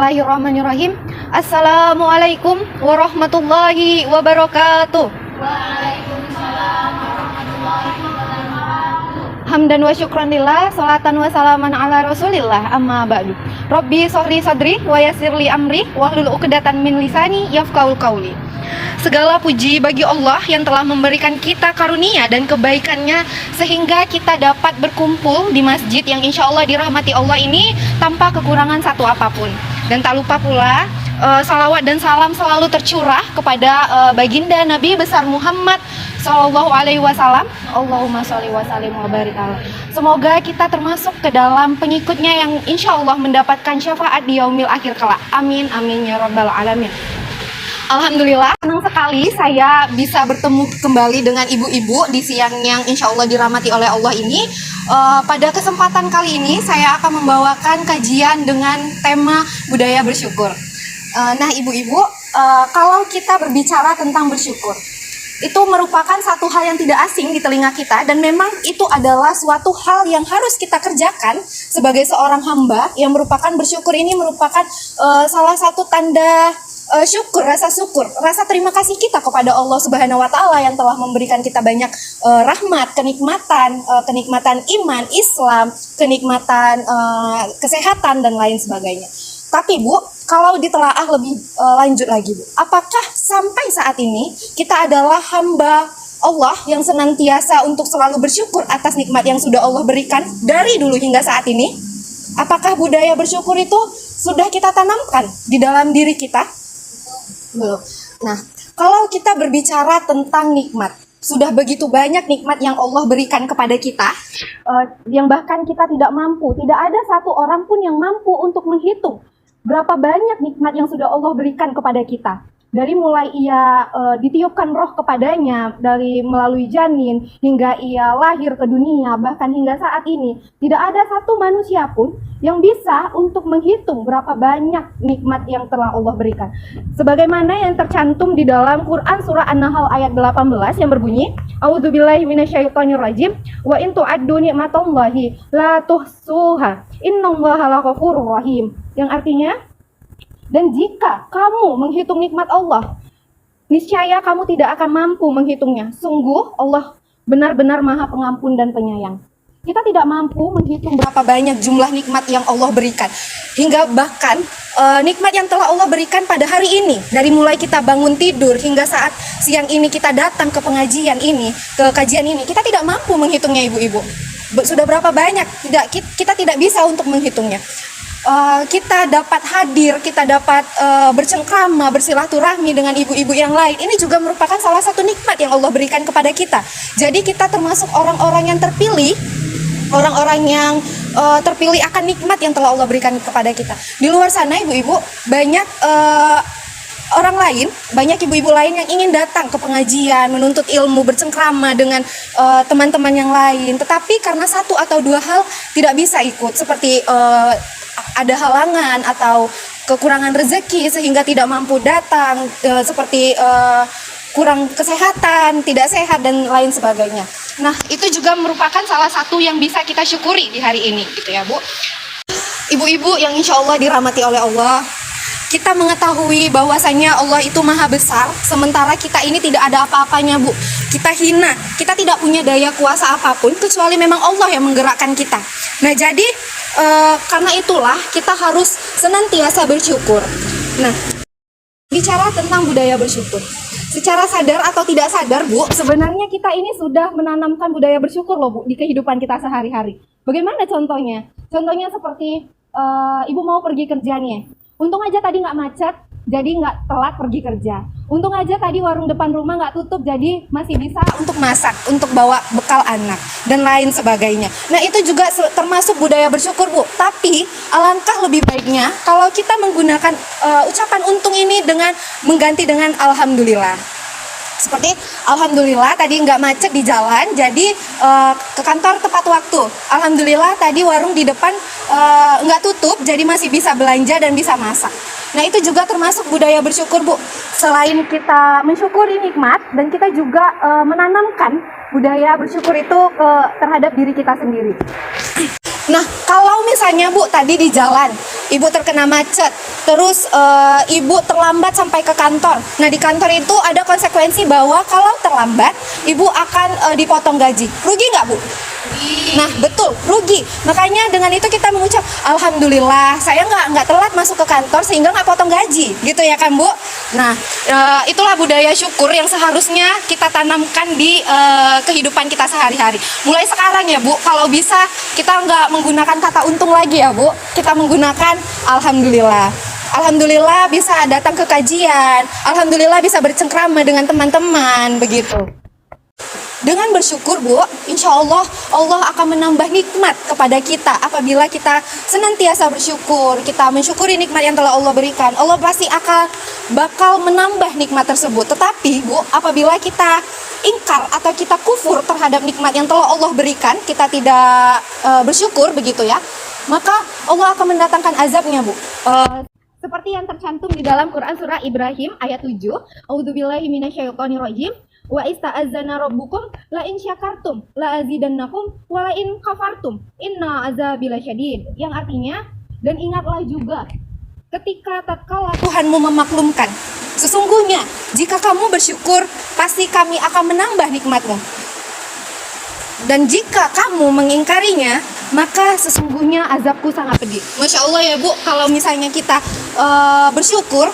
Bismillahirrahmanirrahim. Assalamualaikum warahmatullahi wabarakatuh. Waalaikumsalam warahmatullahi wabarakatuh. Hamdan wa syukran lillah, salatan wa salaman ala rasulillah, amma ba'du. Rabbi sohri sadri wa yassirli amri wahlul uqdatan min lisani yafqahul qawli. Segala puji bagi Allah yang telah memberikan kita karunia dan kebaikannya sehingga kita dapat berkumpul di masjid yang insya Allah dirahmati Allah ini tanpa kekurangan satu apapun. Dan tak lupa pula salawat dan salam selalu tercurah kepada baginda Nabi besar Muhammad Sallallahu Alaihi Wasallam. Allahumma sholli wa sallim wa barik alaihi. Semoga kita termasuk ke dalam pengikutnya yang insya Allah mendapatkan syafaat di yaumil akhir kelak. Amin amin ya rabbal alamin. Alhamdulillah, senang sekali saya bisa bertemu kembali dengan ibu-ibu di siang yang insya Allah dirahmati oleh Allah ini. Pada kesempatan kali ini saya akan membawakan kajian dengan tema budaya bersyukur. Nah ibu-ibu, kalau kita berbicara tentang bersyukur, itu merupakan satu hal yang tidak asing di telinga kita, dan memang itu adalah suatu hal yang harus kita kerjakan sebagai seorang hamba yang merupakan bersyukur. Ini merupakan salah satu tanda syukur, rasa terima kasih kita kepada Allah Subhanahu wa taala yang telah memberikan kita banyak rahmat, kenikmatan iman, Islam, kenikmatan kesehatan dan lain sebagainya. Tapi Bu, kalau ditelaah lebih lanjut lagi Bu, apakah sampai saat ini kita adalah hamba Allah yang senantiasa untuk selalu bersyukur atas nikmat yang sudah Allah berikan dari dulu hingga saat ini? Apakah budaya bersyukur itu sudah kita tanamkan di dalam diri kita? Belum. Nah, kalau kita berbicara tentang nikmat, sudah begitu banyak nikmat yang Allah berikan kepada kita, yang bahkan kita tidak ada satu orang pun yang mampu untuk menghitung berapa banyak nikmat yang sudah Allah berikan kepada kita. Dari mulai ia ditiupkan roh kepadanya, dari melalui janin, hingga ia lahir ke dunia, bahkan hingga saat ini, tidak ada satu manusia pun yang bisa untuk menghitung berapa banyak nikmat yang telah Allah berikan. Sebagaimana yang tercantum di dalam Quran surah An-Nahl ayat 18 yang berbunyi, A'udzubillahi minasyaitonirrajim, wa in tu'addu ni'matallahi la tuhsuha, innallaha laghafurur rahim. Yang artinya, dan jika kamu menghitung nikmat Allah, niscaya kamu tidak akan mampu menghitungnya. Sungguh Allah benar-benar maha pengampun dan penyayang. Kita tidak mampu menghitung berapa banyak jumlah nikmat yang Allah berikan. Hingga bahkan nikmat yang telah Allah berikan pada hari ini, dari mulai kita bangun tidur hingga saat siang ini kita datang ke pengajian ini, ke kajian ini, kita tidak mampu menghitungnya ibu-ibu. Sudah berapa banyak, kita tidak bisa untuk menghitungnya. Kita dapat hadir, kita dapat bercengkrama, bersilaturahmi dengan ibu-ibu yang lain. Ini juga merupakan salah satu nikmat yang Allah berikan kepada kita. Jadi kita termasuk orang-orang yang terpilih, orang-orang yang terpilih akan nikmat yang telah Allah berikan kepada kita. Di luar sana ibu-ibu, banyak orang lain, banyak ibu-ibu lain yang ingin datang ke pengajian, menuntut ilmu, bercengkrama dengan teman-teman yang lain. Tetapi karena satu atau dua hal tidak bisa ikut, seperti ada halangan atau kekurangan rezeki sehingga tidak mampu datang, seperti kurang kesehatan, tidak sehat dan lain sebagainya. Nah, itu juga merupakan salah satu yang bisa kita syukuri di hari ini, gitu ya, Bu. Ibu-ibu yang insya Allah dirahmati oleh Allah, kita mengetahui bahwasanya Allah itu maha besar, sementara kita ini tidak ada apa-apanya, Bu. Kita hina, kita tidak punya daya kuasa apapun, kecuali memang Allah yang menggerakkan kita. Nah, jadi karena itulah kita harus senantiasa bersyukur. Nah, bicara tentang budaya bersyukur, secara sadar atau tidak sadar, Bu, sebenarnya kita ini sudah menanamkan budaya bersyukur loh, Bu, di kehidupan kita sehari-hari. Bagaimana contohnya? Contohnya seperti ibu mau pergi kerja nih. Untung aja tadi nggak macet, jadi nggak telat pergi kerja. Untung aja tadi warung depan rumah nggak tutup, jadi masih bisa untuk masak, untuk bawa bekal anak, dan lain sebagainya. Nah, itu juga termasuk budaya bersyukur, Bu. Tapi, alangkah lebih baiknya kalau kita menggunakan ucapan untung ini dengan mengganti dengan alhamdulillah. Seperti alhamdulillah tadi nggak macet di jalan, jadi ke kantor tepat waktu. Alhamdulillah tadi warung di depan nggak tutup, jadi masih bisa belanja dan bisa masak. Nah, itu juga termasuk budaya bersyukur, Bu. Selain kita mensyukuri nikmat, dan kita juga menanamkan budaya bersyukur itu terhadap diri kita sendiri. Nah, kalau misalnya Bu tadi di jalan, Ibu terkena macet, terus Ibu terlambat sampai ke kantor. Nah, di kantor itu ada konsekuensi bahwa kalau terlambat, Ibu akan dipotong gaji. Rugi nggak, Bu? Nah, betul, rugi. Makanya dengan itu kita mengucap, Alhamdulillah, saya nggak telat masuk ke kantor sehingga nggak potong gaji, gitu ya kan, Bu? Nah, itulah budaya syukur yang seharusnya kita tanamkan di kehidupan kita sehari-hari. Mulai sekarang ya, Bu, kalau bisa kita nggak menggunakan kata untung lagi ya, Bu. Kita menggunakan Alhamdulillah. Alhamdulillah bisa datang ke kajian. Alhamdulillah bisa bercengkrama dengan teman-teman, begitu. Dengan bersyukur, Bu, insya Allah Allah akan menambah nikmat kepada kita apabila kita senantiasa bersyukur, kita mensyukuri nikmat yang telah Allah berikan. Allah pasti bakal menambah nikmat tersebut. Tetapi, Bu, apabila kita ingkar atau kita kufur terhadap nikmat yang telah Allah berikan, kita tidak bersyukur, begitu ya, maka Allah akan mendatangkan azabnya, Bu. Seperti yang tercantum di dalam Quran surah Ibrahim ayat 7, A'udzubillahi minasyaitonirrajim. Wa ista'azzana rabbukum la in syakartum la azidannakum wa la in kafartum inna azabi lasyadid. Yang artinya, dan ingatlah juga ketika tatkala Tuhanmu memaklumkan, sesungguhnya jika kamu bersyukur pasti kami akan menambah nikmatmu, dan jika kamu mengingkarinya maka sesungguhnya azabku sangat pedih. Masya Allah ya, Bu, kalau misalnya kita bersyukur,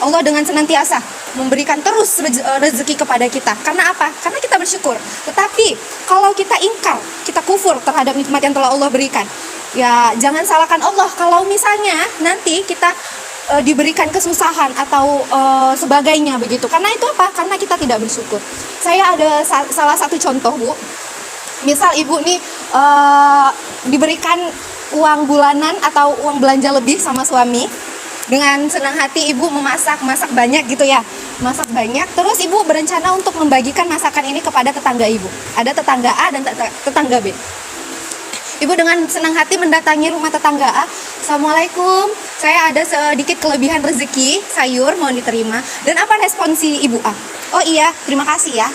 Allah dengan senantiasa memberikan terus rezeki kepada kita. Karena apa? Karena kita bersyukur. Tetapi kalau kita ingkar, kita kufur terhadap nikmat yang telah Allah berikan, ya jangan salahkan Allah kalau misalnya nanti kita diberikan kesusahan atau sebagainya, begitu. Karena itu apa? Karena kita tidak bersyukur. Saya ada salah satu contoh, Bu. Misal Ibu nih diberikan uang bulanan atau uang belanja lebih sama suami. Dengan senang hati Ibu masak banyak gitu ya, masak banyak. Terus Ibu berencana untuk membagikan masakan ini kepada tetangga Ibu. Ada tetangga A dan tetangga B. Ibu dengan senang hati mendatangi rumah tetangga A. Assalamualaikum, saya ada sedikit kelebihan rezeki sayur, mau diterima. Dan apa respon si Ibu A? Oh iya, terima kasih ya.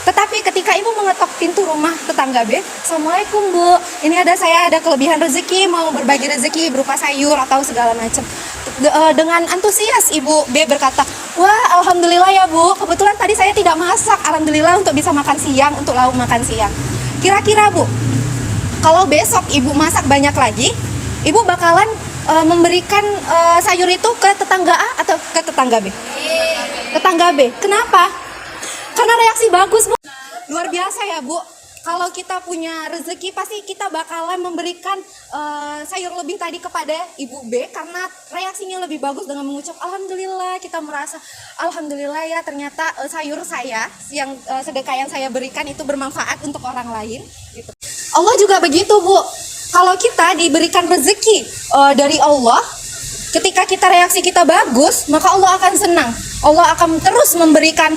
Tetapi ketika Ibu mengetok pintu rumah tetangga B, Assalamualaikum Bu, ini saya ada kelebihan rezeki, mau berbagi rezeki berupa sayur atau segala macam. Dengan antusias Ibu B berkata, wah Alhamdulillah ya Bu, kebetulan tadi saya tidak masak, Alhamdulillah untuk bisa makan siang, untuk lauk makan siang. Kira-kira Bu, kalau besok Ibu masak banyak lagi, Ibu bakalan memberikan sayur itu ke tetangga A atau ke tetangga B? Tetangga B, kenapa? Karena reaksi bagus, Bu. Luar biasa ya, Bu. Kalau kita punya rezeki, pasti kita bakalan memberikan sayur lebih tadi kepada Ibu B, karena reaksinya lebih bagus dengan mengucap Alhamdulillah. Kita merasa Alhamdulillah ya, ternyata sayur saya yang sedekah yang saya berikan itu bermanfaat untuk orang lain, gitu. Allah juga begitu, Bu. Kalau kita diberikan rezeki dari Allah, ketika kita reaksi kita bagus, maka Allah akan senang. Allah akan terus memberikan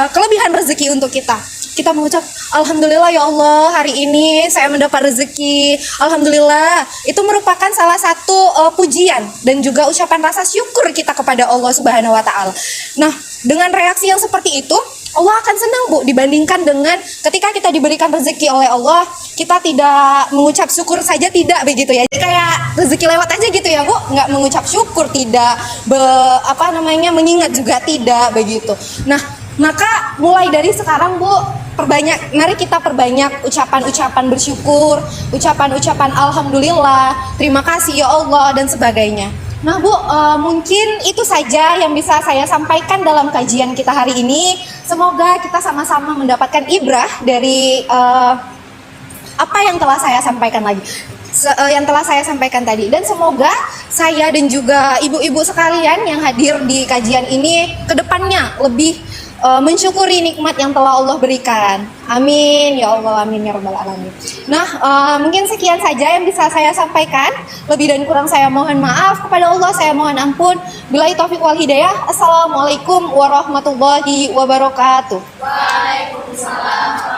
kelebihan rezeki untuk kita. Kita mengucap Alhamdulillah ya Allah, hari ini saya mendapat rezeki. Alhamdulillah. Itu merupakan salah satu pujian dan juga ucapan rasa syukur kita kepada Allah Subhanahu wa taala. Nah, dengan reaksi yang seperti itu, Allah akan senang, Bu, dibandingkan dengan ketika kita diberikan rezeki oleh Allah, kita tidak mengucap syukur saja, tidak begitu ya. Jadi kayak rezeki lewat aja gitu ya, Bu, nggak mengucap syukur, tidak mengingat juga tidak begitu. Nah, maka mulai dari sekarang, Bu, mari kita perbanyak ucapan-ucapan bersyukur, ucapan-ucapan Alhamdulillah, terima kasih ya Allah, dan sebagainya. Nah, Bu, mungkin itu saja yang bisa saya sampaikan dalam kajian kita hari ini. Semoga kita sama-sama mendapatkan ibrah dari apa yang telah saya sampaikan tadi. Dan semoga saya dan juga ibu-ibu sekalian yang hadir di kajian ini kedepannya lebih mensyukuri nikmat yang telah Allah berikan. Amin ya Allah, amin ya rabbal alamin. Nah, mungkin sekian saja yang bisa saya sampaikan. Lebih dan kurang saya mohon maaf, kepada Allah saya mohon ampun. Billahi taufiq wal hidayah. Assalamualaikum warahmatullahi wabarakatuh. Waalaikumsalam.